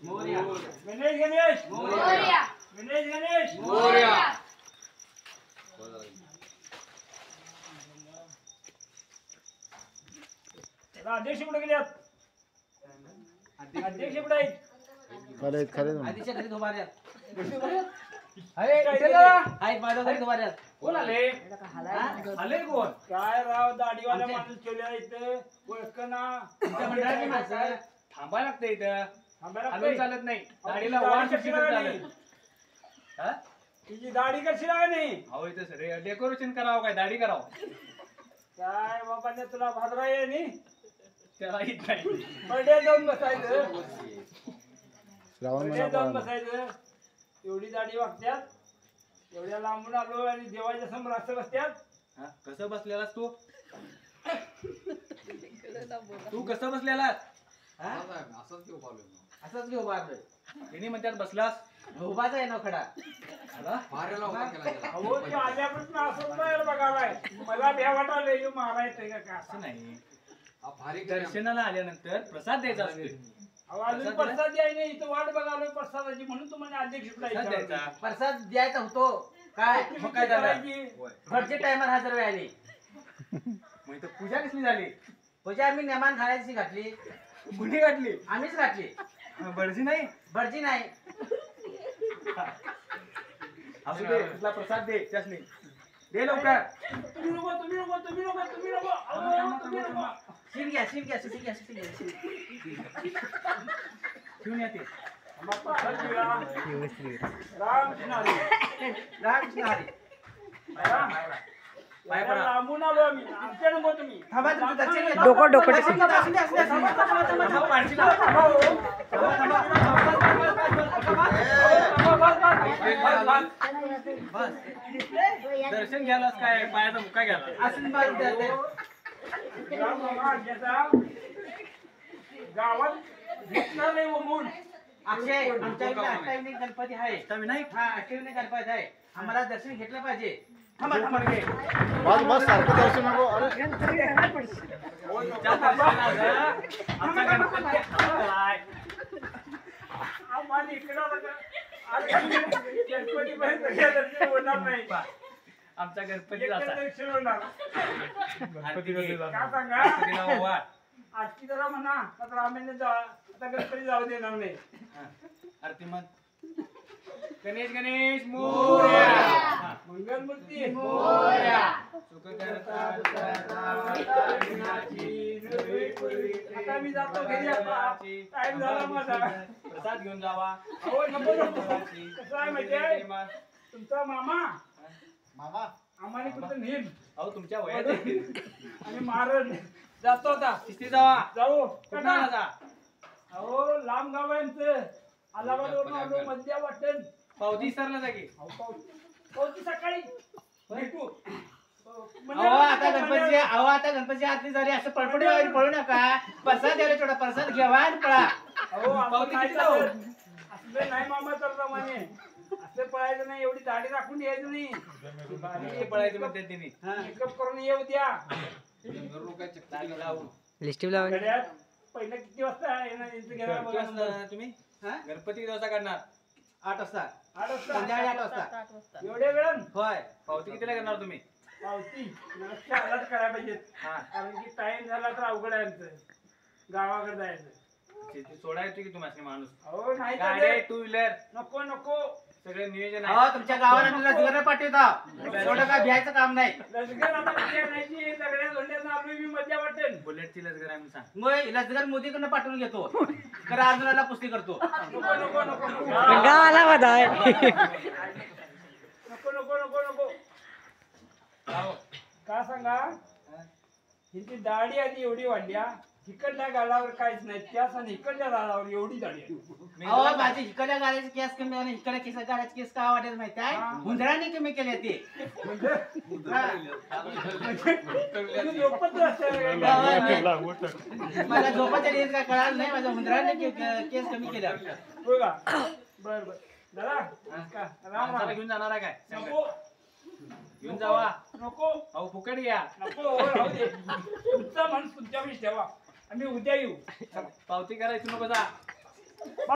मोरया. गणेश गणेश मोरया. गणेश गणेश मोरया. अध्यक्ष कुठे गेल्यात? अध्यक्ष कुठे आहेत? आधीच्या घरी उभाऱ्यात. आहेत माझ्या घरी उभाऱ्यात. कोण आले? आले कोण? काय राव दाढीवाला माणूस ठेवलेला इथं ओळखना. मंडळाची माणसं. थांबायला लागतं इथं. थांबायला हलून लागतंय. चालत नाही. दाढीला दाढी वाण कशी सुट्टी लावायची? चालत. हा? तुझी दाढी कशी नाही? अहो इथं सर डेकोरेशन करावं काय दाढी करावं काय बाबाने तुला भादरा ये नी त्याला येत नाही. बर्थडे जाऊन बसायचं. श्रावण बर्थडे जाऊन बसायचं. एवढी दाढी वागत्यात. एवढ्या लांबून आलो आणि देवाच्या समोर असं बसत्यात. हा? कसं बसलेलास तू तू कसं बसलेलास हा? असंच घेऊ उभारलोय. तिने म्हणतात बसलास उभाच आहे ना खडा. अहो ते आल्यापासून असंच बाहेर बघालाय. मला भ्या वाटायला ह्यो मारायचंय का काय असं नाही. दर्शनाला आल्यानंतर प्रसाद द्यायचा असतो. अहो अजून प्रसाद द्याय नाही. इथं वाट बघालोय प्रसादाची म्हणून तुम्हाला अध्यक्ष प्रसाद द्यायचा. प्रसाद द्यायचा होतो. काय मग काय झालं? घरचे टायमर हजर वेळ आली. मग इथं पूजा कसली झाली? म्हणजे आम्ही नेमान घालायची घातली. कुणी गाठली? आम्हीच घातली. बडजी नाही भटजी नाही. असू दे तुला प्रसाद दे त्यासनी दे लवकर. तुम्ही नको तुम्ही नको तुम्ही नको तुम्ही नको अहो तुम्ही नको. शिव घ्या शिव घ्या शिव घ्या शिव घ्या. घेऊन येते. आम्हा प्रसाद घेऊया. रामकृष्ण हरी. रामकृष्ण हरी. पाय पडा. लांबून आलो आम्ही. आमच्या नको तुम्ही. थांबा तुमचं दर्शन घ्या. डोकं डोकं असू द्या, असू द्या, असू द्या. थांबा, थांबा, थांबा, थांबा. पाडशील ना. बस. दर्शन घ्यायलाच काय पायाचा मुक्का घ्यायला. असं मारून द्या ते. गावात घेतला नाही म्हणून अक्षय आमच्या इकडे अष्टविनायक गणपती आहे. अष्टविनायक? हा अष्टविनायक गणपती आहे. आम्हाला दर्शन घेतलं पाहिजे. थांबा थांबा. बस बस सारखं दर्शन नको. अरे त्या दर्शनाला आमचा गणपती आलाय. आम्हाला इकडं गणपती दर्शन होणार नाही. आमचा गणपती एकच असा. दर्शन होणार. गणपती काय सांगा? गणपतीला ओवाळ. आरती जरा म्हणा आता आम्ही आता गणपती जाऊ देणार नाही. आरती म्हण. गणेश गणेश मोरया. हा. मंगलमूर्ती मोरया. आता मी जातो घरी. आता टाइम झाला माझा. प्रसाद घेऊन जावा. अहो नको नको. कसं आहे माहितीये तुमचा मामा मामा आम्हाला कुठं नेम अहो तुमच्या वयात आहे. आणि मारण जातो आता. किती जावा जाऊ कुठं आला जा? अहो लांब गाव आहे आमचं. अलाहाबादवरून आलो मध्या वाटण. पावती सरला जागी. पावती सकाळी भेटू. आता गणपतीची आरती झाली. असं पळपडी वगैरे पळू नका. प्रसाद द्यायला थोडा प्रसाद घ्यावा आणि पळा. अहो आपण पावती काय किती जाऊ? असलं नाही मामा तर प्रमाणे असं पळायचं नाही. एवढी दाढी राखून यायचं नाही. बारीक पळायचं म्हणतात तिने. मेकअप करून येऊ द्या. दाढी लावून. घड्यात पहिलं किती वाजता येणार यांचं घ्यायला किती बघा. वाजता तुम्ही हा? गणपती किती वाजता काढणार? 8 वाजता. 8 वाजता. संध्याकाळी 8 वाजता. एवढ्या वेळान होय. पावती कितीला करणार तुम्ही? पावती मला अलर्ट करायला पाहिजेत. हा. कारण की टाइम झाला तर अवघड आहे आमचं. गावाकडे जायचं. शेती सोडायची की तुम्हाला माणूस? अहो नाही गाडी चालत. 2 व्हीलर नको नको. सगळे नियोजन अहो आहे. तुमच्या गावाला मी लसगरला पाठवता. एवढं काय भ्यायचं काम नाही. लसगर आता किती आणायची? दगड्या धोंड्यानं आलोय मी मजा वाटेल. बुलेटची लस करा म्हणून सांग. मग लसगर मोदीकडनं पाठवून घेतो. तर अर्जुनाला पुस्ती करतो. नको नको नको नको. गावाला बधाय. नको नको नको नको. का सांगा हिची दाढी आधी एवढी वाढल्या. इकडल्या गालावर काहीच नाही. त्यास आणि इकडल्या गालावर एवढी दाढी आहे. अहो माझी इकडल्या गाड्याचे केस कमी आणि इकडल्या केस गाड्याचे केस का वाटेल माहिती आहे? हुंदराने कमी केले ते. तुम्ही झोपत असता. मला झोपाच्या येत काय कळालं नाही. माझ्या हुंदराने केस कमी केल्या. हो का? बर बर दादा का राम माणसाला राम. घेऊन जाणार आहे काय? नको घेऊन जावा. नको अहो फुकट घ्या. नको. राहू दे. तुमचा माणूस तुमच्यापाशी ठेवा. आम्ही उद्या येऊ. पावती करायची नको जा.